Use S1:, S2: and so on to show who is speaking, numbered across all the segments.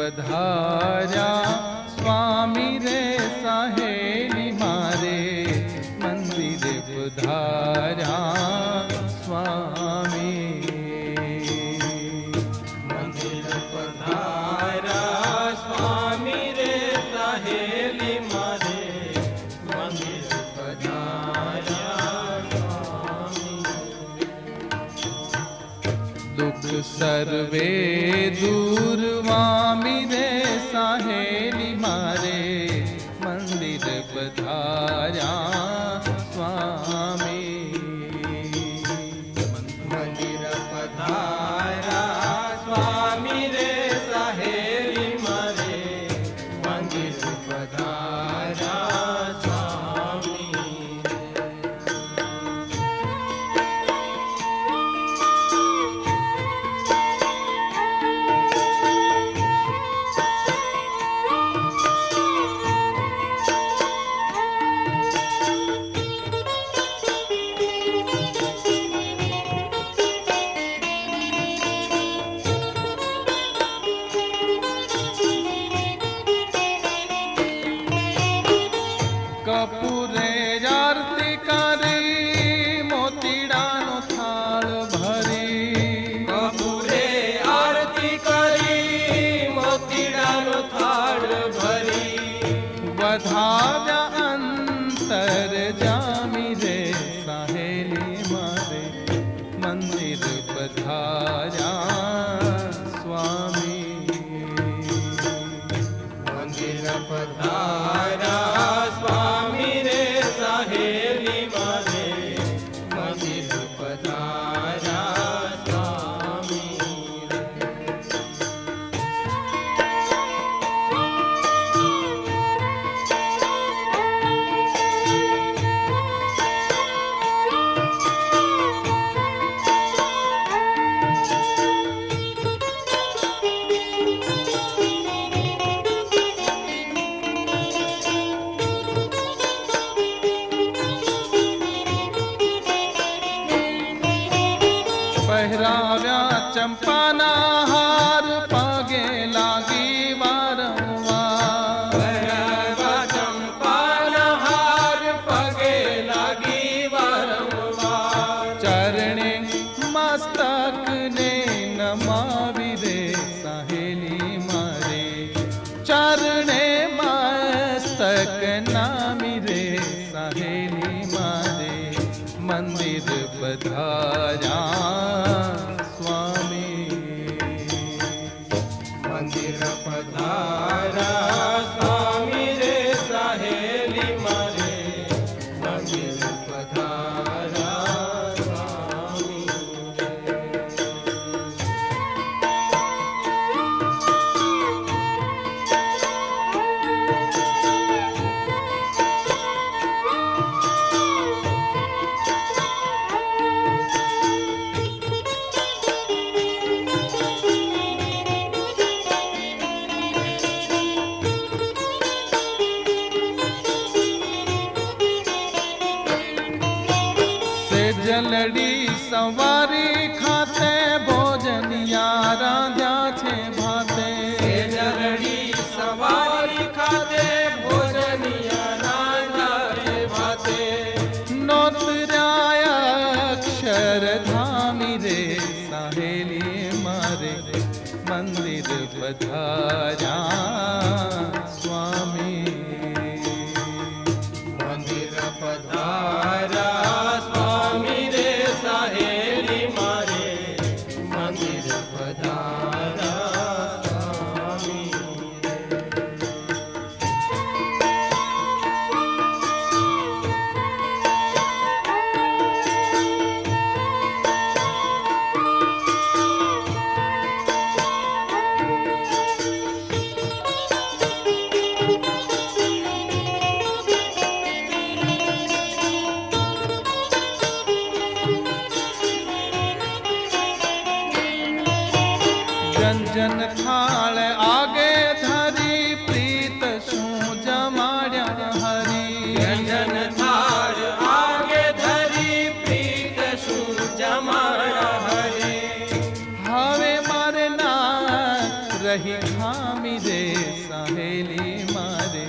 S1: पधार्या स्वामी रे सहेली मारे मंदिर पधार्या स्वामी
S2: मंदिर पधार्या स्वामी रे सहेली मारे मंदिर पधार्या स्वामी
S1: दुख सर्वे दूर वामी रे सहेली मारे मंदिर पधार्या स्वामी
S2: मंदिर पधार्या स्वामी रे सहेली मारे मंदिर पधार्या स्वामी
S1: कपूरे आरती करी मोतीडानो थाळ भरी
S2: कपूरे आरती करी मोतीडानो थाळ भरी
S1: बधाव्या अंतर जामी रे सहेली मारे मंदिर पधार्या स्वामी
S2: मंदिर पधार्या स्वामी रे सहेली मारे मंदिर पधार्या स्वामी
S1: पहराव्या चंपाना हार पागे लागी वारंवार
S2: पहरावा चंपाना हार पगे लागी वारंवार
S1: चरणे मस्तक ने नमावी रे सहेली मारे चरणे मस्तक नामी रे सहेली मारे मंदिर पधार्या स्वामी
S2: मंदिर पधार्या स्वामी रे सहेली मारे मंदिर पधार्या स्वामी
S1: जलड़ी सवारी खाते भोजनिया रांध्या छे भाते
S2: जलड़ी सवारी खाते भोजनिया रांधा रे भाते
S1: नोतराया अक्षर धामी रे सहेली मारे मंदिर पधार्या स्वामी
S2: मंदिर पधार्या स्वामी रे सहेली मारे मंदिर पधार्या स्वामी
S1: जन थाल आगे धरी प्रीत शू जमाड्या हरी
S2: जन थाल आगे धरी प्रीत शू जमाड्या हरी
S1: हवे मारे ना રહી ખામી રે સહેલી મારે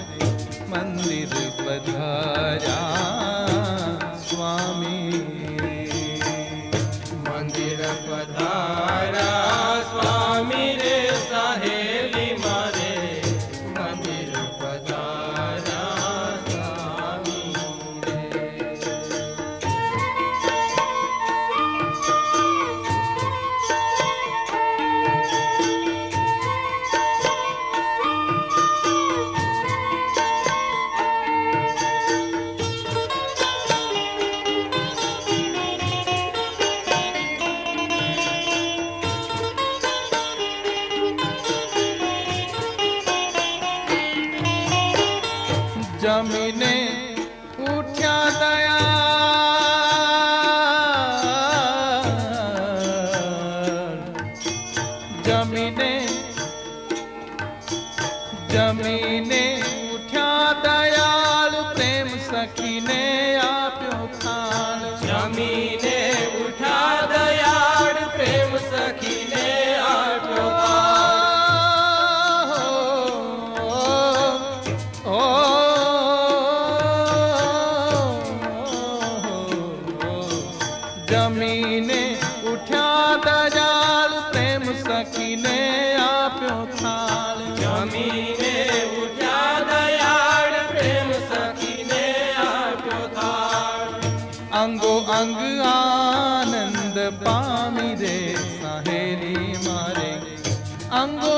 S1: મંદિર પધાર્યા સ્વામી
S2: મંદિર પધાર્યા સ્વામી રે સહેલી મારે મંદિર પધાર્યા સ્વામી રે
S1: જમીને ઉઠ્યા દયા જમીને ઉઠ્યા દયાળ પ્રેમ સખીને આપ્યો થાળ
S2: જમીને ઉઠા દયાળ પ્રેમ સખીને આપ્યો
S1: જમીને ઉઠ્યા દયાળ પ્રેમ સખીને આપ્યો થાળ
S2: જમીને ઉઠ્યા દયાળ પ્રેમ સખીને આપ્યો થાળ
S1: અંગો અંગ આનંદ પામી રે સહેલી મારે અંગો